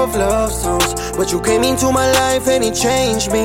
of love songs, but you came into my life and it changed me.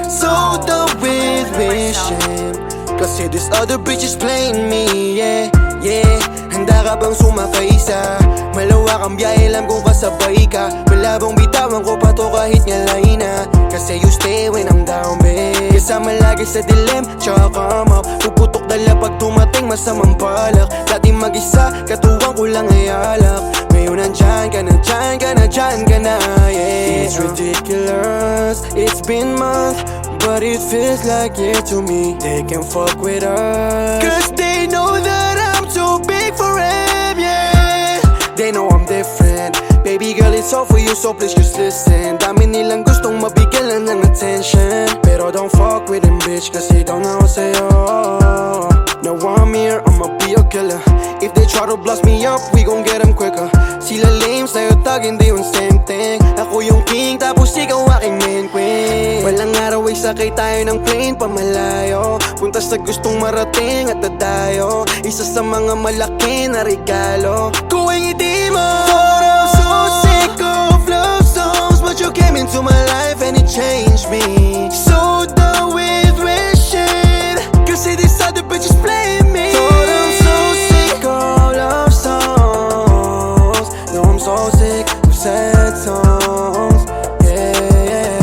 So done with wishing, kasi this other bitch is playing me, yeah, yeah. Handa ka bang sumakay sa malawakang biyahe, alam kong kasabay ka. Malabang bitawan ko pa to kahit ngalay na, kasi you stay when I'm down, babe. Kasama lagi sa dilim, tsaka come up. Puputok dala pag tumating masamang balak. Dati mag-isa, katuwang ko lang ay alak. Ngayon nandyan ka na, dyan ka na, dyan ka na, yeah. It's ridiculous, it's been months, but it feels like year to me. They can fuck with us, cause they know that I'm too big for him, yeah. They know I'm different, baby girl, it's all for you, so please just listen. Dami nilang gustong mabigyan lang ng attention, pero don't fuck with him, bitch, kasi down na ako sa'yo. Now I'm here, I'ma be a killer. If they try to blast me up, we gon' get them quicker. Sila lame, sa'yo tag, hindi yung same thing. Ako yung king, tapos ikaw aking main queen. Walang araw ay sakay tayo ng plane pamalayo, punta sa gustong marating at dadayo. Isa sa mga malaki na regalo kung ay ngiti mo. Thought I'm so sick of love songs, but you came into my life and it changed me. So done with wishing, kasi this other bitch is playing me. Thought I'm so sick of love songs, no, I'm so sick of sad songs, yeah, yeah,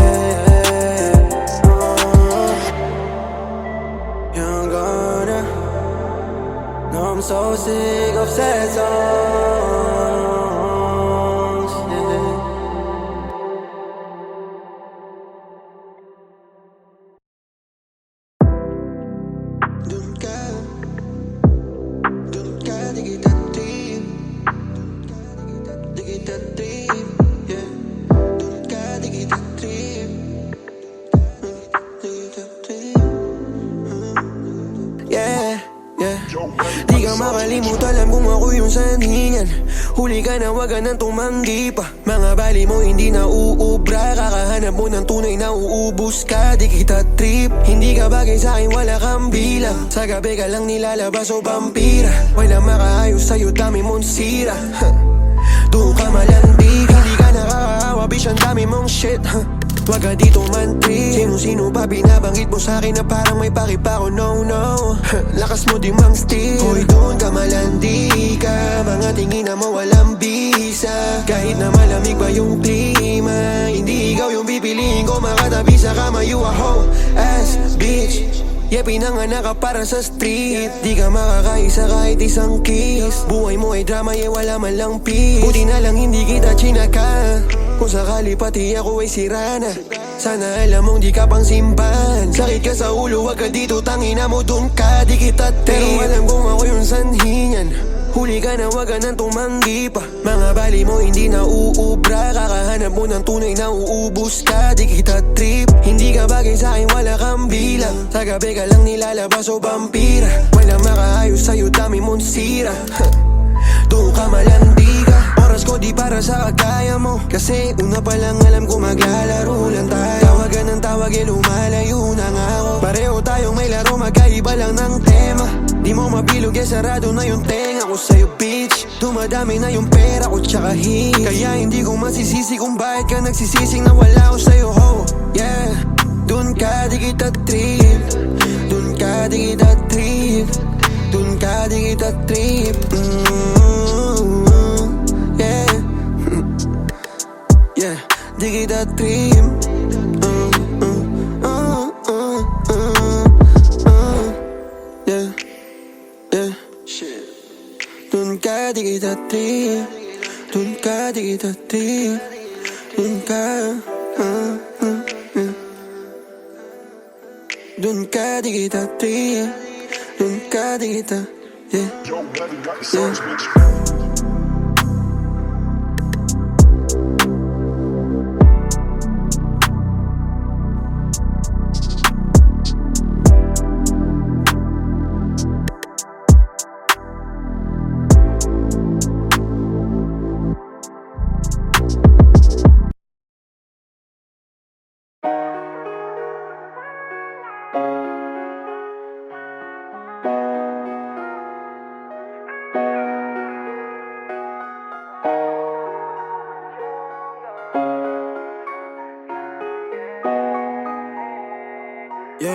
yeah, I'm gonna, no, I'm so sick of sad songs, yeah. Dun ka, di kita trip, di kita trip, yeah. Dun ka, di kita trip, di kita trip, yeah, yeah. Di ka makalimutan, alam kung ako yung sanhi niyan. Huli ka na, wag ka nang tumanggi pa. Mga bali mo hindi na uubra, kakahanap mo ng tunay na uubos ka. Di kita trip, hindi ka bagay sa'kin, wala kang bilang. Sa gabi ka lang nilalabas o vampira, walang makaayos sa'yo, dami mong sira. Doon ka malandi ka, hindi ka nakakahawa, bitch, ang dami mong shit. Wag ka dito man-trip, sino-sino pa binabanggit mo sa'kin na parang may pakipa ko, no, no. Lakas mo di mang steal, hoy doon ka malandi ka. Mga tingin na mo walang bisa, kahit na malamig pa yung klima, hindi ikaw yung pipiliin ko makatabi sa kama. You a hoe ass bitch, yeah, pinanganak ka para sa street. Di ka makakaisa kahit isang kiss. Buhay mo ay drama, yeah, wala man lang peace. Buti na lang hindi kita chinaka, kung sakali pati ako ay sira na. Sana alam mong di ka pang simpan. Sakit ka sa ulo, wag ka dito, tangina mo dun ka, di kita trip. Pero alam kong ako yung sanhi niyan. Huli ka na, wag ka nang tumanggi pa. Mga bali mo hindi na uubra, kakahanap mo ng tunay na uubos ka. Di kita trip, hindi ka bagay sa'kin, wala kang bilang. Sa gabi ka lang nilalabas o vampira, walang makaayos sa'yo, dami mong sira. Doon ka malandi ka, oras ko di para sa kagaya mo, kasi una pa lang alam ko maglalaro lang tayo. Tawagan ng tawag, eh lumalayo na nga ako. Pareho tayong may laro, magkaiba lang ng tema. Di mo mabilog, eh sarado na yung tenga ko sa'yo, bitch. Dumadami na yung pera ko tsaka hit, kaya hindi ko masisisi kung bakit ka nagsisising na wala ko sa'yo, ho, yeah. Dun ka di kita trip, dun ka di kita trip, dun ka di kita trip, yeah. Yeah, di kita trip, yeah, yeah. Dun ka di kita trip, dun ka di kita trip, dun ka, dun ka di kita trip, dun ka di kita, yeah, yeah. I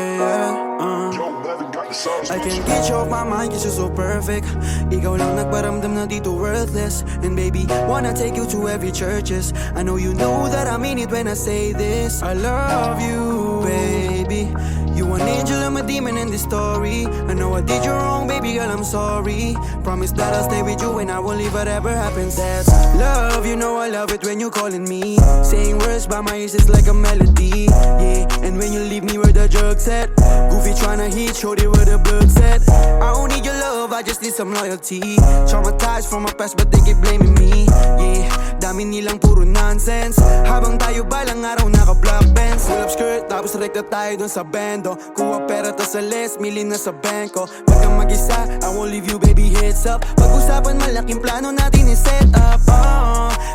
can't get you off my mind cause you're so perfect. Ikaw lang nagparamdam na dito worthless. And baby, wanna take you to every churches. I know you know that I mean it when I say this. I love you, baby. You an angel, I'm a demon in this story. I know I did you wrong, baby girl, I'm sorry. Promise that I'll stay with you and I won't leave whatever happens. That's love, you know I love it when you're calling me. Saying words by my ears is like a melody. Yeah, and when you leave me where the drugs at. Goofy tryna hit, shorty where the blood set. I don't need your love, I just need some loyalty. Traumatized from my past but they keep blaming me. Yeah, dami nilang puro nonsense. Habang tayo balang araw naka-black bands. Full up skirt, tapos rekta tayo dun sa bando. Kuha pera tas alis, milin na sa bangko. Pag kang mag-isa, I won't leave you baby, heads up. Pag-usapan malaking plano natin i-set up.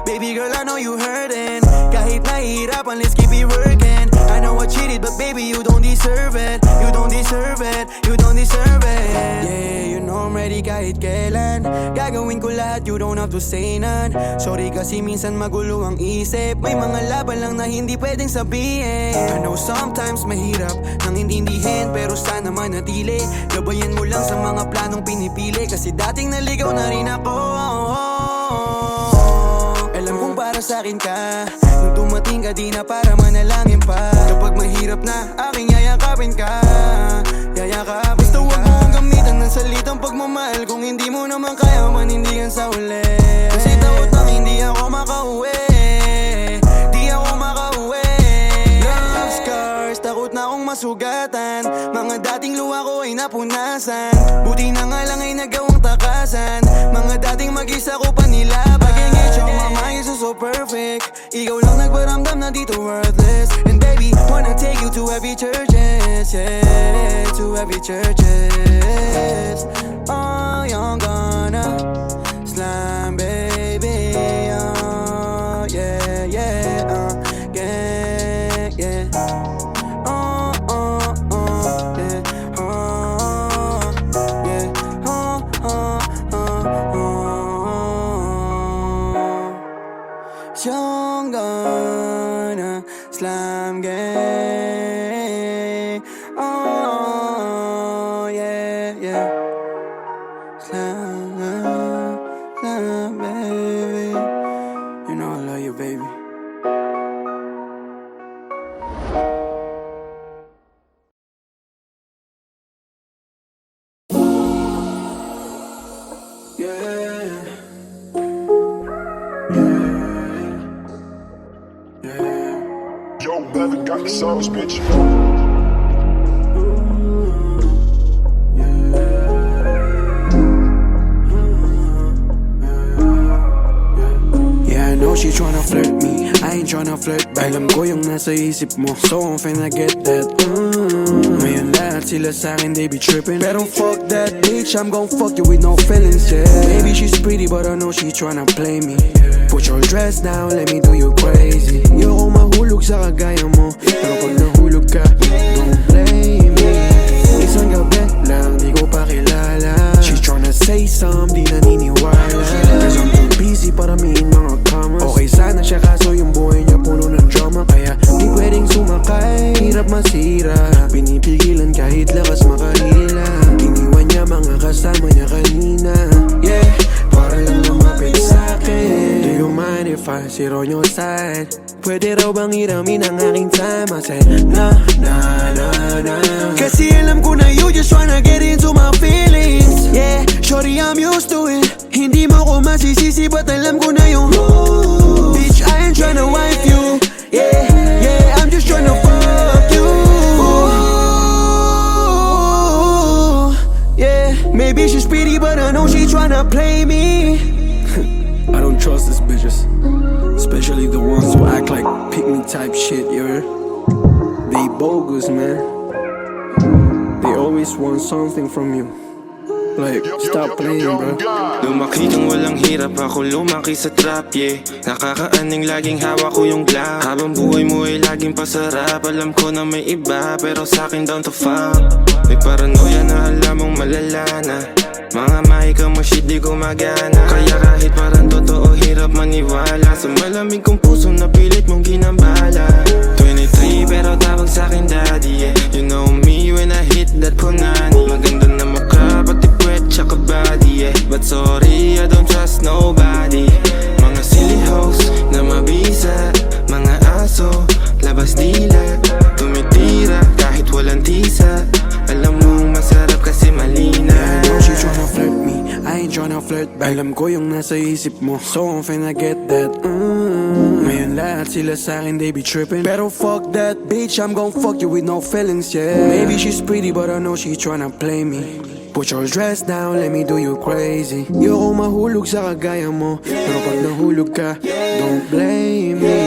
Baby girl, I know you hurting. Kahit nahihirapan, let's keep it working. I know I cheated but baby you don't deserve it. You don't deserve it, you don't deserve it. Yeah, you know I'm ready kahit kailan. Gagawin ko lahat, you don't have to say none. Sorry kasi minsan magulo ang isip. May mga laban lang na hindi pwedeng sabihin. I know sometimes mahirap nang intindihin, pero sana manatili. Gabayan mo lang sa mga planong pinipili. Kasi dating naligaw na rin ako. Alam kong para sa'kin ka. Nung dumating ka di na para manalangin pa. Kapag mahirap na aking yayakapin ka. Yayakapin. Basta huwag mo ang gamitan ng salitang pagmamahal. Kung hindi mo naman kaya manindigan sa huli. Kasi takot nang hindi ako makauwi. Di ako makauwi. Love scars, takot na akong masugatan. Mga dating luha ko ay napunasan. Buti na nga lang ay nagawang takasan. Mga dating mag-isa ko pa nilaban. Mama, you're so perfect. Ikaw lang nagparamdam na dito worthless. And baby, wanna take you to every churches. Yeah, to every churches. Oh, you're gonna slam, baby. Oh, yeah, yeah, yeah, yeah. Oh, oh, oh, yeah. Oh, yeah. Oh, oh, oh, oh. You're gonna slam gang. Oh, yeah, yeah. Slam, slam, baby. You know I love you, baby. Yeah. Yo, Bevin got the sauce, bitch. Yeah, I know she tryna flirt me, I ain't tryna flirt back. Alam ko yung nasa isip mo, so I'm finna get that. Ngayon lahat sila sa'kin, they be tripping. Pero fuck that bitch, I'm gon' fuck you with no feelings, yeah. Maybe she's pretty but I know she tryna play me. Put your dress down, let me do you crazy. Yoko mahulog sa kagaya mo, pero pag nahulog ka, don't blame me. Isang gabi lang, di ko pa kilala. She's tryna say some, di naniniwala. Cause I'm too busy para miin mga commas. Okay sana siya kaso yung buhay niya puno ng drama. Kaya di pwedeng sumakay, hirap masira. Pinipigilan kahit lakas makahila. Iniwan niya mga kasama niya kanina. Yeah, para lang lumapit sa'kin. Do you mind if I sit on your side? Pwede raw bang iramin ang aking time? I said, nah, nah, nah, nah. Kasi alam ko na you just wanna get into my feelings. Yeah, shorty, I'm used to it. Hindi mo ko masisisi, but alam ko na yung bitch, I ain't tryna wife you. Yeah, yeah, I'm just tryna fuck you. Yeah, maybe she's pretty, but I know she tryna play me. I don't trust these bitches, especially the ones who act like pick-me type shit, you heard? They bogus, man. They always want something from you. Like, stop playing, bro. Lumaki kang walang hirap, ako lumaki sa trap, yeah. Nakakaaning laging hawak ko yung glock. Habang buhay mo ay laging pasarap. Alam ko na may iba, pero sa'kin down to fuck. May paranoia na alam mong malala na. Mga mahika mo shit di gumagana. Kaya kahit parang totoo hirap maniwala. Sa malamig kong puso na pilit mong ginambala. 23 pero tawag sa'kin daddy, yeah. You know me, Alam ko yung nasa isip mo, so I'm finna get that. Ngayon lahat sila sa'kin, they be trippin'. Pero fuck that bitch, I'm gon' fuck you with no feelings, yeah. Maybe she's pretty but I know she tryna play me. Put your dress down, let me do you crazy. Yoko mahulog sa kagaya mo, pero pag nahulog ka, don't blame me.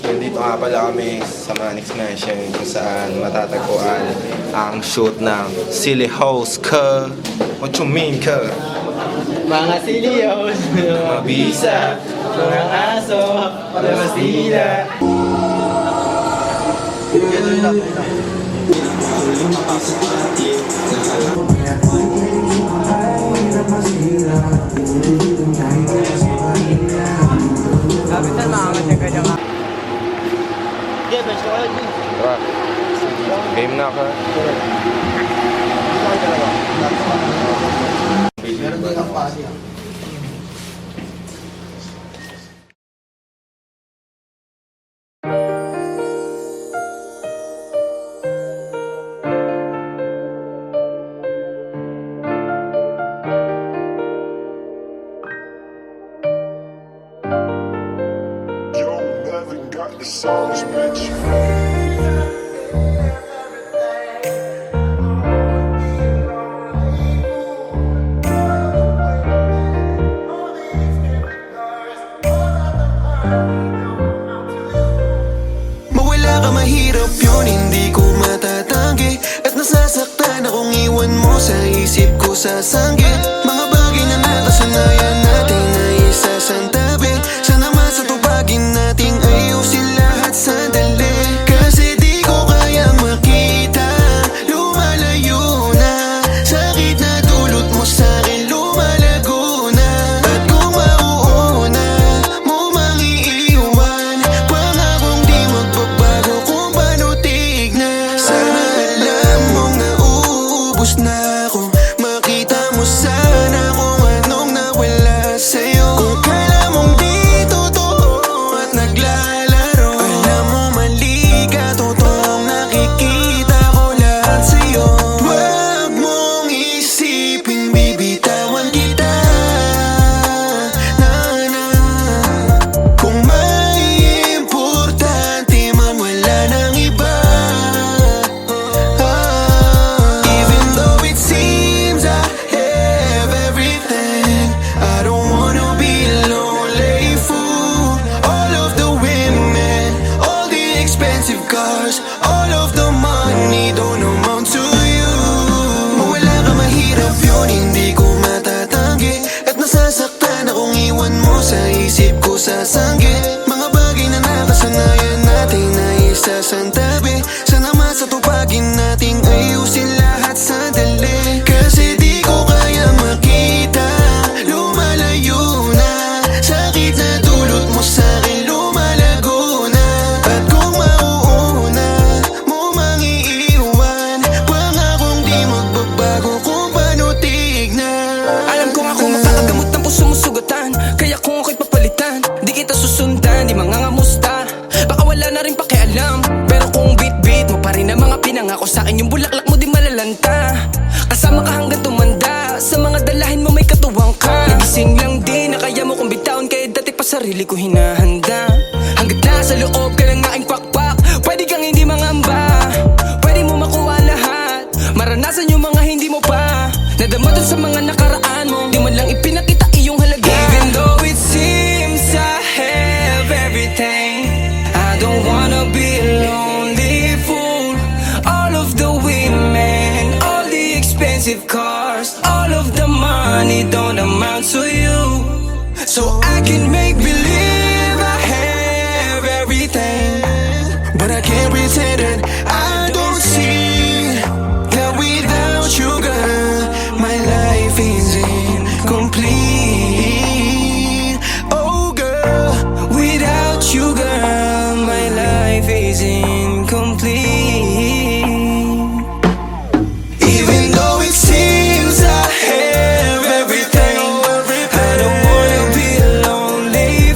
Nandito nga pala kami sa Manix Mansion kung saan matatagpuan ang shoot ng Silly House ka. What you mean ka? Mga siliyos, mga bisa, mga aso, na masila. Kapitan, makangat ka dyan. Yeah, bench ka kayo. Tara. Game na ka. Yo, Melvin got the sauce, bitch. Mawala ka mahirap yun, hindi ko matatanggi. At nasasaktan akong iwan mo sa isip ko sasangit. Mga bagay na nakasanayan natin ay isasantabi. Sana masatupagin nating ayusin lahat sandali. Kasi di ko kaya makita, lumalayo na. Sakit na dulot mo sa'kin, lumalago na. At kung mauuna mo mang iiwan, pangakong di magbabago kung paano tignan. Sana alam mong nauubos na ako, makita mo sana kung anong nawala sa'yo. Kung kala mong di totoo at naglalaro, alam mo mali ka, totoong nakikita ko lahat sa'yo. Huwag mong isipin bibitawan kita, na. Kung may importante man wala nang iba. Even though it seems I have everything, I don't wanna be a lonely fool. All of the women, all the expensive cars, all of the money don't amount to you. Mawala ka mahirap yun, hindi ko matatanggi. At nasasaktan akong iwan mo sa isip ko sasangit. Mga bagay na nakasanayan natin ay isasantabi. Sana masatupagin nating ayusin lahat sandali. Kasi di ko kaya makita, lumalayo na. Sakit na dulot mo sa'kin, lumalago na. At kung mauuna mo mang iiwan, pangakong di magbabago kung paano tignan. Alam ko nga kung makakagamot ng puso mo sugatan, kaya kung ako'y papalitan, di kita susundan, di mangangamusta. Baka wala na rin pakialam, pero kung beat mo pa rin ang mga pinangako sa'kin, yung bulaklak mo di malalanta. Kasama ka hanggang tumanda, sa mga dalahin mo may katuwang ka. Nagising lang din na kaya mo kong bitawan, kaya dati pa sarili ko hinahanda. Hanggat nasa loob ka ng aking pakpak, pwede kang hindi mangamba. Pwede mo makuha lahat, maranasan yung mga hindi mo pa. Nadama dun sa mga nakaraan mo, di man lang ipinakita iyong halaga. Even though it seems I have everything, I don't wanna be a lonely fool. All of the women, all the expensive cars, all of the money don't amount to you. So I can make believe I have everything, But I can't pretend that I don't see that without you, girl, my life is incomplete. Oh, girl, without you, girl, my life is incomplete. even though it seems I have everything, I don't wanna be a lonely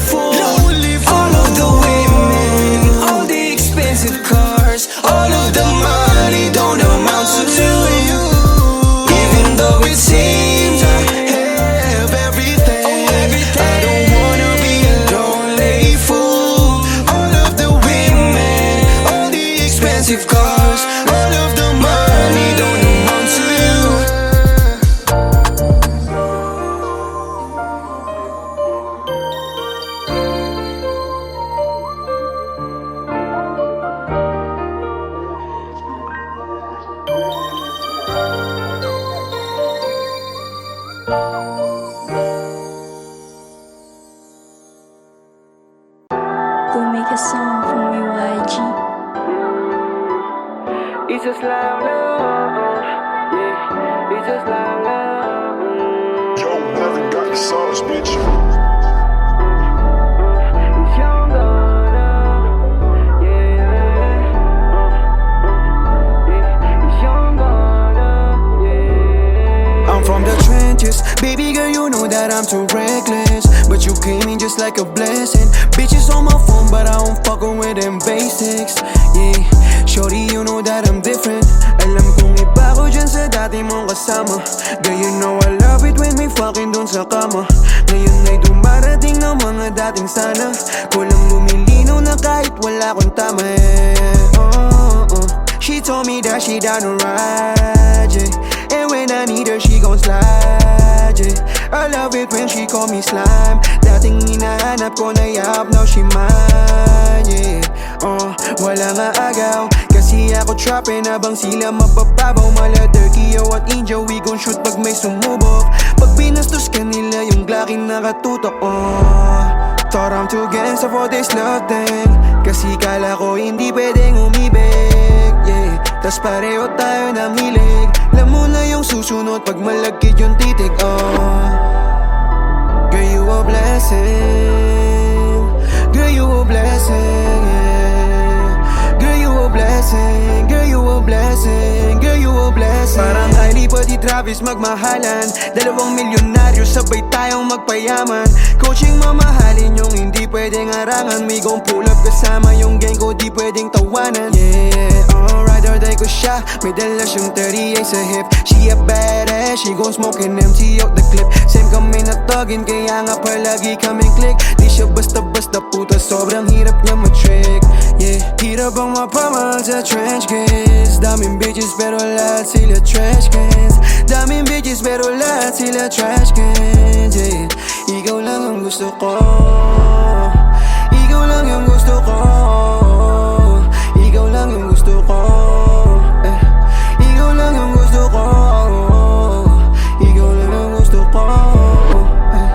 a song from UIG. It's just like love, yeah. It's just like love. Yo, Melvin got the sauce, bitch. It's young love, yeah. It's young love, yeah. I'm from the trenches, baby girl, you know that I'm too reckless. But you came in just like a blessing. Bitches on my phone, but I don't fuckin' with them basics, yeah. Shorty, you know that I'm different. Alam kong iba ko dyan sa dati mong kasama. Girl, you know I love it when we fucking dun sa kama. Ngayon ay dumarating ng mga dating sana. Kulang lumilinaw na kahit wala kong tama, eh. She told me that she down to ride, yeah. And when I need her, she gon' slide, yeah. I love it when she call me slime. Dating hinahanap ko na yap, now she mine, yeah. Wala nga agaw, kasi ako trappin habang sila mapapabaw. Mala Turkey at India, we gon' shoot pag may sumubok. Pag binastos ka nila, yung Glocky nakatutok, Thought I'm too gangsta for this love thing, kasi kala ko hindi pwedeng umibig, yeah. Tas pareho tayo ng hilig. Alam mo na yung susunod pag malagkit yung titig, Girl, you a blessing. Girl, you a blessing, yeah. Girl, you a blessing. Girl, you a blessing. Girl, you a blessing. Parang Kylie pati Travis magmahalan. 2 milyonaryo sabay tayong magpayaman. Coaching mamahalin yung hindi pwedeng arangan. We gon' pull up kasama yung gang ko, di pwedeng tawanan, yeah. Ride or die ko siya, may dala siyang 38 sa hip. She a badass, she gon' smoke and empty out the clip. Same kami na tugin, kaya nga palagi kaming click. Di siya basta-basta puta, sobrang hirap niya ma-trick, yeah. Hirap ang mapamahal sa trench kids. Daming bitches pero lahat sila trash cans. Daming bitches pero lahat sila trash cans, yeah. Ikaw lang ang gusto ko. Ikaw lang yung gusto ko. Ikaw lang yung gusto ko, eh. Ikaw lang yung gusto ko. Ikaw lang yung gusto ko, eh.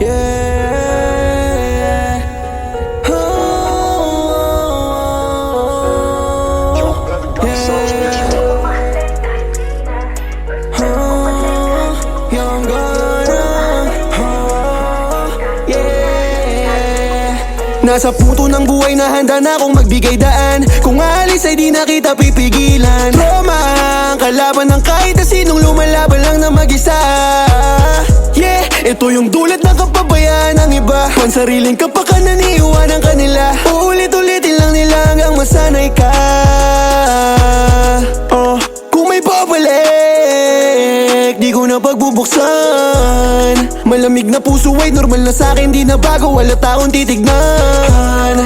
Yeah. Yo, Melvin got the sauce, bitch. Young gun, yeah. Nasa punto ng buhay na handa na akong magbigay daan. Kung aalis ay di na kita pipigilan. Roma ang kalaban ng kahit na sinong lumalaban lang na mag-isa, yeah. Ito yung dulot ng kapabayaan ng iba. Pansariling kapakanan iiwanan kanila. Uulit-ulitin lang nila hanggang masanay ka. Kung may babalik, di ko na pagbubuksan. Malamig na puso ay normal na sa'kin, di na bago, wala taong titignan.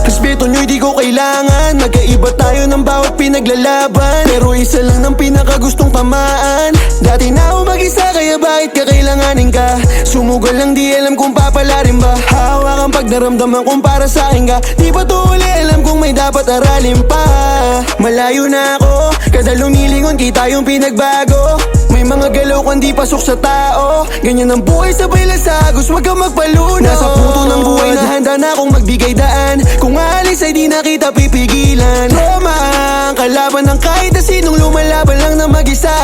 Respeto nyo'y di ko kailangan. Magkaiba tayo ng bawat pinaglalaban, pero isa lang ng pinakagustong tamaan. Dati na ako mag-isa, kaya bakit ka kailanganin ka? Sumugal lang, di alam kung papalarin ba. Hawak ang pag naramdaman kung para sa'kin ka. Di ba to uli, alam kong may dapat aralin pa. Malayo na ako, kada lumilingon kita yung pinagbago. May mga galaw kung di pasok sa tao. Ganyan ang buhay, sabay lasagos, wag kang magpaluno. Nasa punto ng buhay na handa na akong magbigay daan. Kung aalis ay di na kita pipigilan. Roma ang kalaban ng kahit na sinong lumalaban lang na mag-isa,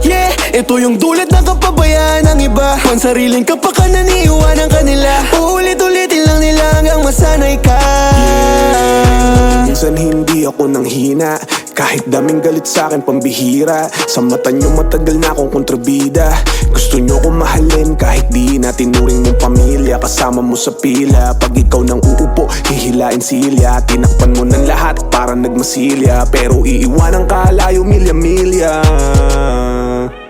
yeah. Ito yung dulot ng kapabayaan ng iba. Pansariling kapakanan iiwanan kanila. Uulit-ulitin lang nila hanggang masanay ka, Minsan hindi ako nang hina, Kahit daming galit sa'kin pambihira, sa mata nyo matagal na akong kontrabida. Gusto nyo ko mahalin kahit di na tinuring mong pamilya. Kasama mo sa pila, pag ikaw nang uupo hihilain silya. Tinakpan mo ng lahat para nagmasilya, pero iiwanan ka layo milya-milya.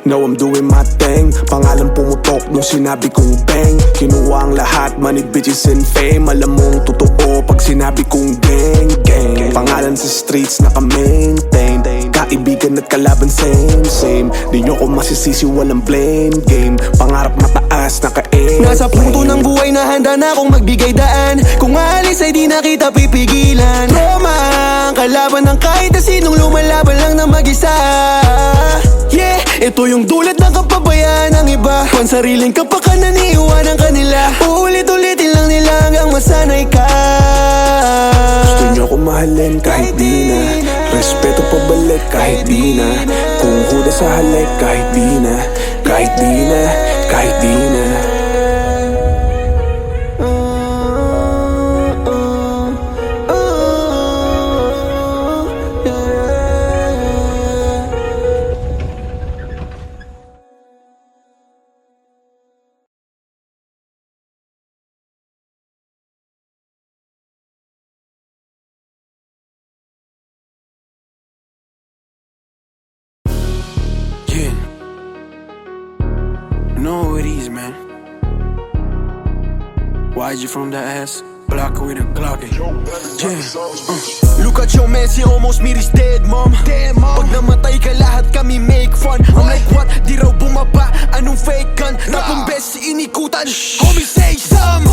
Now I'm doing my thing, pangalan pumutok nung sinabi kong bang. Kinuha ang lahat, money, bitches and fame. Alam mong totoo pag sinabi kong gang, gang. Pangalan sa streets naka-maintain, kaibigan at kalaban same. Di nyo ko masisisi, walang blame game. Pangarap mataas, naka-aim. Nasa punto ng buhay na handa na akong magbigay daan. Kung aalis ay di na kita pipigilan. Roma, ang kalaban ng kahit na sinong lumalaban lang na mag-isa. Yeah, ito yung dulot ng kapabayaan ng iba. Kung sariling kapakanan iiwanan kanila. Uulit-ulitin lang nila hanggang masanay ka. Gusto nyo ko mahalin kahit di na, respeto pabalik kahit di na. Kung huda sa halik kahit di na, kahit di na, kahit di na. Yeah. Know who it is, man. YG from the ass, block with a Glock. Look at your man, he almost made his dead mom. Pag namatay ka lahat kami make fun. I'm like what, di raw bumaba, anong fake gun? Tapong best si inikutan, homie say some.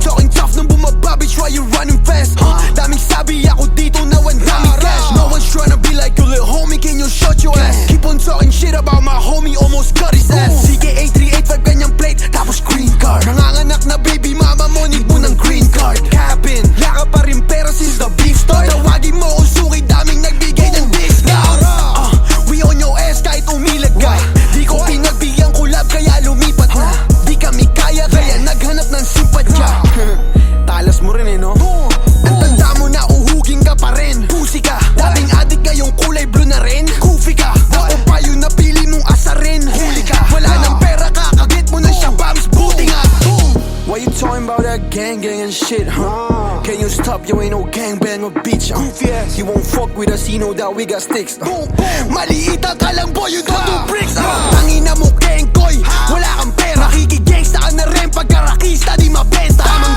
Talking tough nung bumaba, bitch why you running fast? Daming sabi ako dito na ang daming cash. No one's tryna be like you little homie, can you shut your ass? Keep on talking shit about my homie, almost cut his ass. CK8385 ganyang plate, tapos green card. Nanganganak na baby mama mo, need mo ng green card. Capin, laka pa rin pera since the beef start. Tawagin mo kung suki, daming nagbigay ng discount. We on your ass kahit umilag ka. Di ko pinagbigyan collab kaya lumipat na. Di kami kaya naghanap ng simpadya. Talas mo rin no? Ang tanda mo na uhugin ka pa rin. Pusi ka, dating adik ngayong kulay blue na rin. Goofy ka, ako pa yung napili mong asarin. Huli ka, wala ng pera kakagit mo na siya bams. Buti nga. Why you talking about that gang and shit, huh? Can you stop? You ain't no gangbanger, bitch. You won't fuck with us, you know that we got sticks. Maliita ka lang boy, you don't do bricks. Tangina mo kengkoy, wala kang pera. Makikigangsta ka na rin pagkarakista, di mabenta. Tamang